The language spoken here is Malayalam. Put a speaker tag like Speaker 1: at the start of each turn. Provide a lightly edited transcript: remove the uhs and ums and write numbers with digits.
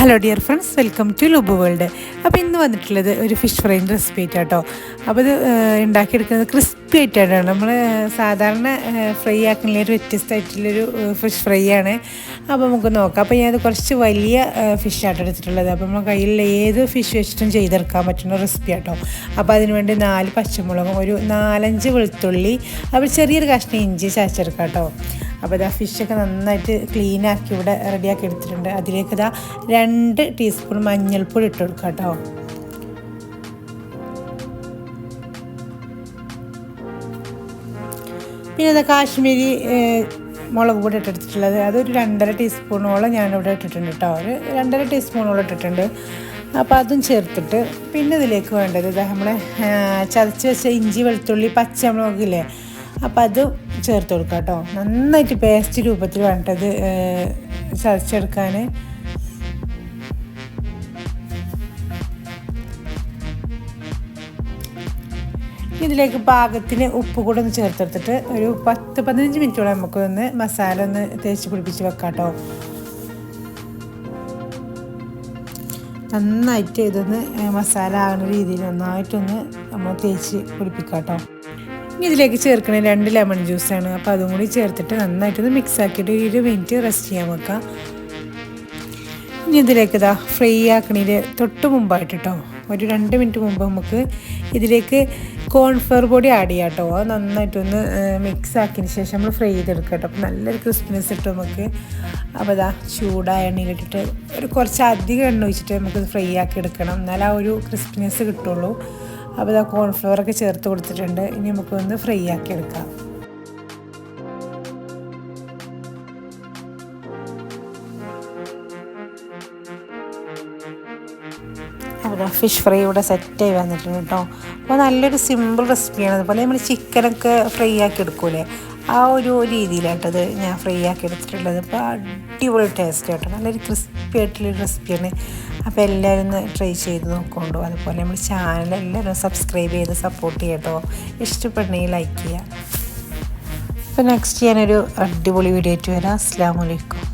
Speaker 1: Hello dear friends, welcome to ലുബു വേൾഡ്. അപ്പോൾ ഇന്ന് വന്നിട്ടുള്ളത് ഒരു ഫിഷ് ഫ്രൈൻ്റെ റെസിപ്പി ആയിട്ടാട്ടോ. അപ്പോൾ ഇത് ഉണ്ടാക്കിയെടുക്കുന്നത് ക്രിസ്പി ആയിട്ടാണ്. നമ്മൾ സാധാരണ ഫ്രൈ ആക്കുന്ന ഒരു വ്യത്യസ്തമായിട്ടുള്ളൊരു ഫിഷ് ഫ്രൈ ആണ്. അപ്പോൾ നമുക്ക് നോക്കാം. അപ്പോൾ ഞാനത് കുറച്ച് വലിയ ഫിഷ് ആട്ടോ എടുത്തിട്ടുള്ളത്. അപ്പോൾ നമ്മൾ കയ്യിൽ ഏത് ഫിഷ് വെച്ചിട്ടും ചെയ്തെടുക്കാൻ പറ്റുന്ന റെസിപ്പി ആട്ടോ. അപ്പോൾ അതിനുവേണ്ടി 4 പച്ചമുളകും ഒരു 4-5 വെളുത്തുള്ളി, അപ്പോൾ ചെറിയൊരു കഷ്ണം ഇഞ്ചി ചതച്ചെടുക്കാം കേട്ടോ. അപ്പോൾ ഇതാ ഫിഷൊക്കെ നന്നായിട്ട് ക്ലീനാക്കി ഇവിടെ റെഡിയാക്കി എടുത്തിട്ടുണ്ട്. അതിലേക്ക് ഇതാ 2 ടീസ്പൂൺ മഞ്ഞൾപ്പൊടി ഇട്ട് കൊടുക്കുക കേട്ടോ. പിന്നെ ഇതാ കാശ്മീരി മുളക് പൊടി ഇട്ടെടുത്തിട്ടുള്ളത് അതൊരു 2.5 ടീസ്പൂണോളം ഞാനിവിടെ ഇട്ടിട്ടുണ്ട് കേട്ടോ. ഒരു 2.5 ടീസ്പൂണോളം ഇട്ടിട്ടുണ്ട്. അപ്പോൾ അതും ചേർത്തിട്ട് പിന്നെ ഇതിലേക്ക് വേണ്ടത് ഇതാ നമ്മളെ ചതച്ച് വെച്ച ഇഞ്ചി വെളുത്തുള്ളി പച്ചമുളകില്ലേ, അപ്പോൾ അത് ചേർത്ത് കൊടുക്കുക കേട്ടോ. നന്നായിട്ട് പേസ്റ്റ് രൂപത്തിൽ വേണ്ടത് ചതച്ചെടുക്കാൻ. ഇതിലേക്ക് പാകത്തിന് ഉപ്പ് കൂടെ ഒന്ന് ചേർത്തെടുത്തിട്ട് ഒരു 10-15 മിനിറ്റോളം നമുക്കൊന്ന് മസാല ഒന്ന് തേച്ച് പിടിപ്പിച്ച് വെക്കാം കേട്ടോ. നന്നായിട്ട് ഇതൊന്ന് മസാല ആകുന്ന രീതിയിൽ നന്നായിട്ടൊന്ന് നമ്മൾ തേച്ച് പിടിപ്പിക്കാം കേട്ടോ. ഇനി ഇതിലേക്ക് ചേർക്കണ 2 ലെമൺ ജ്യൂസാണ്. അപ്പോൾ അതും കൂടി ചേർത്തിട്ട് നന്നായിട്ടൊന്ന് മിക്സ് ആക്കിയിട്ട് 20 മിനിറ്റ് റെസ്റ്റ് ചെയ്യാൻ വെക്കാം. ഇനി ഇതിലേക്ക് ഇതാ ഫ്രൈ ആക്കണതിന് തൊട്ട് മുമ്പായിട്ട് കേട്ടോ, ഒരു 2 മിനിറ്റ് മുമ്പ് നമുക്ക് ഇതിലേക്ക് കോൺഫ്ലവർ പൊടി ആഡ് ചെയ്യാം കേട്ടോ. അത് നന്നായിട്ടൊന്ന് മിക്സ് ആക്കിയതിന് ശേഷം നമ്മൾ ഫ്രൈ ചെയ്തെടുക്കുക കേട്ടോ. അപ്പോൾ നല്ലൊരു ക്രിസ്പിനെസ് കിട്ടും നമുക്ക്. അപ്പോൾ ഇതാ ചൂടായ എണ്ണയിലിട്ടിട്ട് ഒരു കുറച്ച് അധികം എണ്ണ ഒഴിച്ചിട്ട് നമുക്കിത് ഫ്രൈ ആക്കി എടുക്കണം, എന്നാൽ ആ ഒരു ക്രിസ്പിനെസ് കിട്ടുള്ളൂ. അപ്പോൾ ഇതാ കോൺഫ്ലവറൊക്കെ ചേർത്ത് കൊടുത്തിട്ടുണ്ട്. ഇനി നമുക്കൊന്ന് ഫ്രൈ ആക്കി എടുക്കാം. അവിടെ ഫിഷ് ഫ്രൈ ഇവിടെ സെറ്റായി വന്നിട്ടുണ്ട് കേട്ടോ. അപ്പോൾ നല്ലൊരു സിമ്പിൾ റെസിപ്പിയാണ്. അതുപോലെ നമ്മൾ ചിക്കനൊക്കെ ഫ്രൈ ആക്കി എടുക്കൂലേ, ആ ഒരു രീതിയിലായിട്ടത് ഞാൻ ഫ്രൈ ആക്കി എടുത്തിട്ടുള്ളത്. അപ്പോൾ അടിപൊളി ടേസ്റ്റ് കേട്ടോ, നല്ലൊരു ക്രിസ്പി ആയിട്ടുള്ളൊരു റെസിപ്പിയാണ്. അപ്പോൾ എല്ലാവരും ഒന്ന് ട്രൈ ചെയ്ത് നോക്കൊണ്ടു. അതുപോലെ നമ്മൾ ചാനൽ എല്ലാവരും സബ്സ്ക്രൈബ് ചെയ്ത് സപ്പോർട്ട് ചെയ്യട്ടോ. ഇഷ്ടപ്പെടണമെങ്കിൽ ലൈക്ക് ചെയ്യുക. അപ്പോൾ നെക്സ്റ്റ് ഞാനൊരു അടിപൊളി വീഡിയോ ആയിട്ട് വരാം. അസ്സലാമു അലൈക്കും.